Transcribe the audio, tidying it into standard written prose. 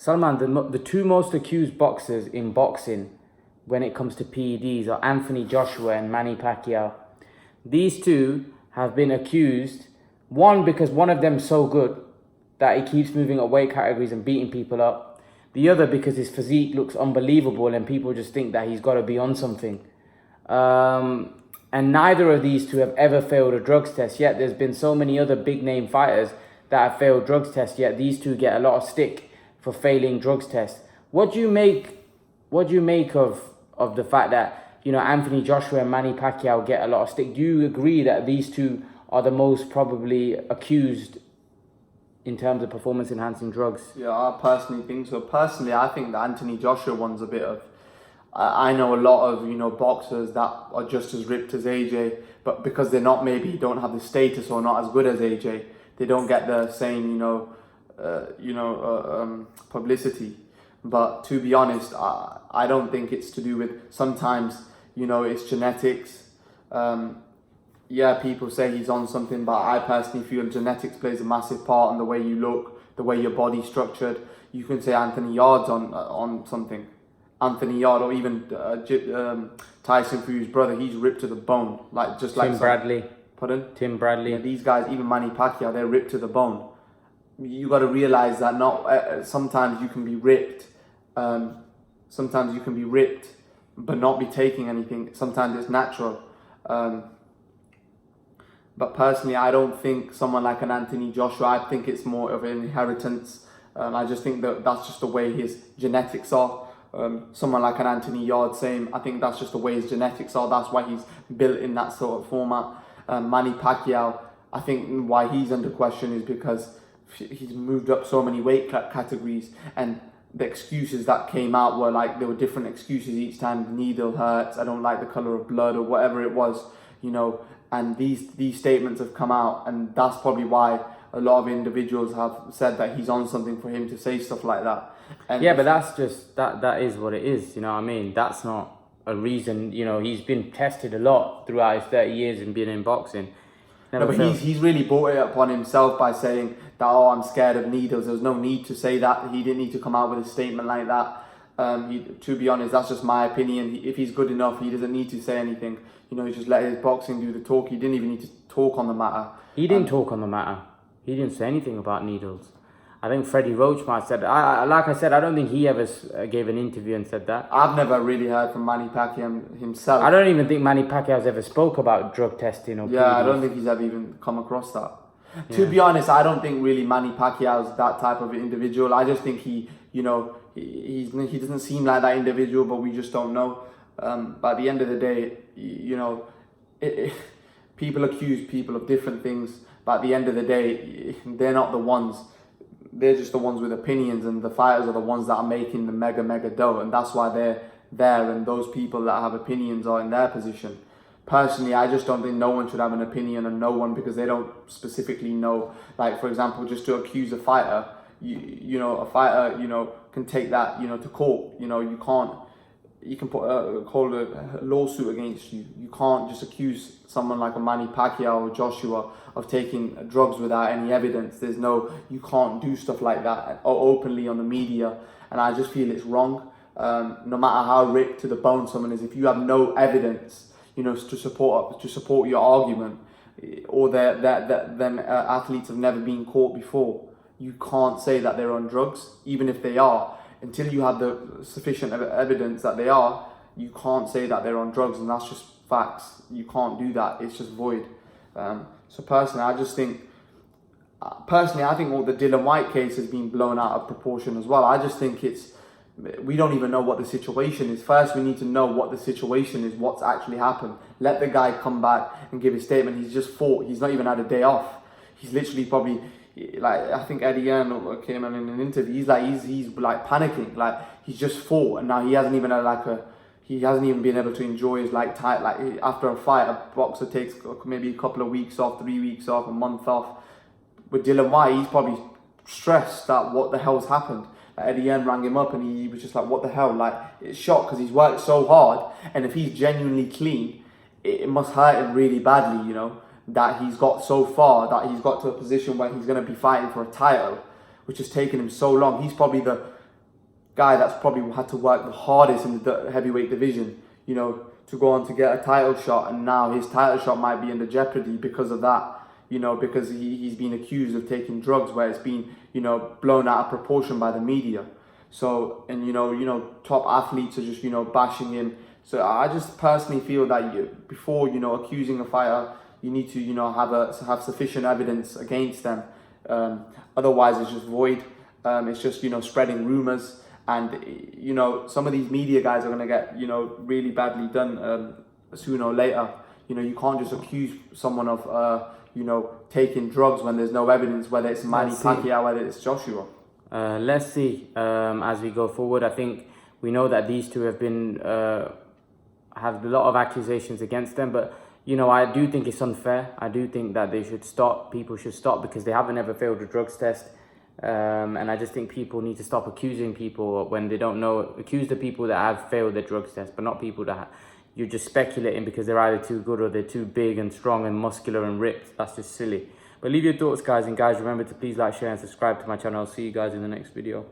Salman, the two most accused boxers in boxing when it comes to PEDs are Anthony Joshua and Manny Pacquiao. These two have been accused, one because one of them's so good that he keeps moving up weight categories and beating people up. The other because his physique looks unbelievable and people just think that he's got to be on something. And neither of these two have ever failed a drugs test, yet there's been so many other big name fighters that have failed drugs tests, yet these two get a lot of stick for failing drugs tests. What do you make of the fact that, you know, Anthony Joshua and Manny Pacquiao get a lot of stick? Do you agree that these two are the most probably accused in terms of performance enhancing drugs? Yeah, I personally think so. Personally, I think the Anthony Joshua one's a bit of... I know a lot of, you know, boxers that are just as ripped as AJ, but because they're not, maybe don't have the status or not as good as AJ, they don't get the same, publicity. But to be honest, I don't think it's to do with, sometimes, you know, it's genetics. Yeah, people say he's on something, but I personally feel genetics plays a massive part in the way you look, the way your body's structured. You can say Anthony Yard's on something. Anthony Yard, or even Tyson Fury's brother, he's ripped to the bone, like just like Tim Bradley. Pardon? Tim Bradley. Yeah, these guys, even Manny Pacquiao, they're ripped to the bone. You got to realize that not sometimes you can be ripped. Sometimes you can be ripped, but not be taking anything. Sometimes it's natural. But personally, I don't think someone like an Anthony Joshua, I think it's more of an inheritance. I just think that that's just the way his genetics are. Someone like an Anthony Yard, same. I think that's just the way his genetics are. That's why he's built in that sort of format. Manny Pacquiao, I think why he's under question is because he's moved up so many weight categories, and the excuses that came out were like, there were different excuses each time. The needle hurts, I don't like the color of blood, or whatever it was, you know. And these statements have come out, and that's probably why a lot of individuals have said that he's on something for him to say stuff like that. And yeah, but that's just, that is what it is, you know what I mean? That's not a reason, you know, he's been tested a lot throughout his 30 years and being in boxing. No, but he's really brought it upon himself by saying that, oh, I'm scared of needles. There was no need to say that. He didn't need to come out with a statement like that. To be honest, that's just my opinion. If he's good enough, he doesn't need to say anything. You know, he just let his boxing do the talk. He didn't even need to talk on the matter. He didn't talk on the matter. He didn't say anything about needles. I think Freddie Roach might have said, like I said, I don't think he ever gave an interview and said that. I've never really heard from Manny Pacquiao himself. I don't even think Manny Pacquiao's ever spoke about drug testing or Yeah, PEDs. I don't think he's ever even come across that. Yeah. To be honest, I don't think really Manny Pacquiao's that type of individual. I just think he doesn't seem like that individual, but we just don't know. But at the end of the day, you know, people accuse people of different things, but at the end of the day, they're not the ones. They're just the ones with opinions, and the fighters are the ones that are making the mega dough, and that's why they're there, and those people that have opinions are in their position. Personally, I just don't think no one should have an opinion on no one, because they don't specifically know. Like, for example, just to accuse a fighter, a fighter, can take that, to court. You can call a lawsuit against you. You can't just accuse someone like a Manny Pacquiao or Joshua of taking drugs without any evidence. You can't do stuff like that openly on the media, and I just feel it's wrong. No matter how ripped to the bone someone is, if you have no evidence, to support your argument, or that athletes have never been caught before, you can't say that they're on drugs, even if they are. Until you have the sufficient evidence that they are, you can't say that they're on drugs, and that's just facts. You can't do that. It's just void. So personally, I think all the Dillian Whyte case has been blown out of proportion as well. I just think we don't even know what the situation is. First, we need to know what the situation is, what's actually happened. Let the guy come back and give his statement. He's just fought. He's not even had a day off. He's literally probably... I think Eddie Earn came in an interview. He's panicking. Like, he's just fought, and now he hasn't even had he hasn't even been able to enjoy his after a fight. A boxer takes maybe a couple of weeks off, 3 weeks off, a month off. With Dillian Whyte, he's probably stressed that what the hell's happened. Eddie Earn rang him up, and he was just like, "What the hell?" Like, it's shocked because he's worked so hard, and if he's genuinely clean, it must hurt him really badly, that he's got so far, that he's got to a position where he's going to be fighting for a title, which has taken him so long. He's probably guy that's probably had to work the hardest in the heavyweight division, you know, to go on to get a title shot, and now his title shot might be under jeopardy because of that, you know, because he's been accused of taking drugs where it's been, you know, blown out of proportion by the media. So, and you know, top athletes are just, you know, bashing him. So I just personally feel that before, you know, accusing a fighter, you need to, you know, have sufficient evidence against them. Otherwise, it's just void. It's just, you know, spreading rumors. And, you know, some of these media guys are going to get, you know, really badly done sooner or later. You know, you can't just accuse someone of, you know, taking drugs when there's no evidence, whether it's Manny Pacquiao, whether it's Joshua. Let's see as we go forward. I think we know that these two have been have a lot of accusations against them, but you know, I do think it's unfair. I do think that they should stop. People should stop because they haven't ever failed a drugs test, and I just think people need to stop accusing people when they don't know. Accuse the people that have failed their drugs test, but not people that you're just speculating because they're either too good or they're too big and strong and muscular and ripped. That's just silly. But leave your thoughts, guys, and guys, remember to please like, share, and subscribe to my channel. I'll see you guys in the next video.